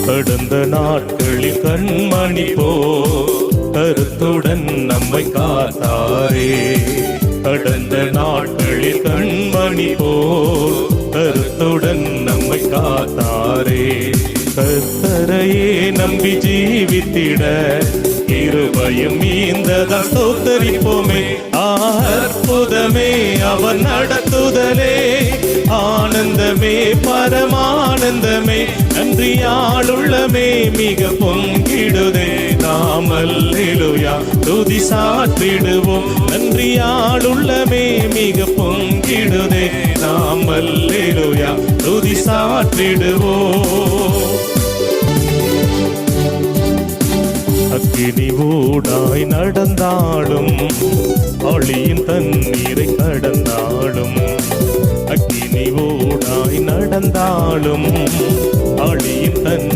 கடந்த நாட்களில் கண்மணி போ கருத்துடன் நம்மை காத்தாரே. கடந்த நாட்களில் கண்மணி போ கருத்துடன் நம்மை காத்தாரே. கர்த்தரையே நம்பி ஜீவித்திட இருபயம் மீந்ததா ஸ்தோத்தரிப்போமே. அற்புதமே அவர் நடத்துதலே, ஆனந்தமே பரமானந்தமே, நன்றியாளுள்ளமே மிக பொங்கிடுதே. நாம் அல்லேலூயா துதி சாற்றிடுவோம், நன்றியாளுள்ளமே மிக பொங்கிடுதே. நாம் அல்லேலூயா துதி சாற்றிடுவோம். அக்கினி ஊடாய் நடந்தாலும் ஆழியின் தண்ணீரை கடந்தாலும், அக்கினி ஊடாய் நடந்தாலும் ஆழியின் தண்ணீரை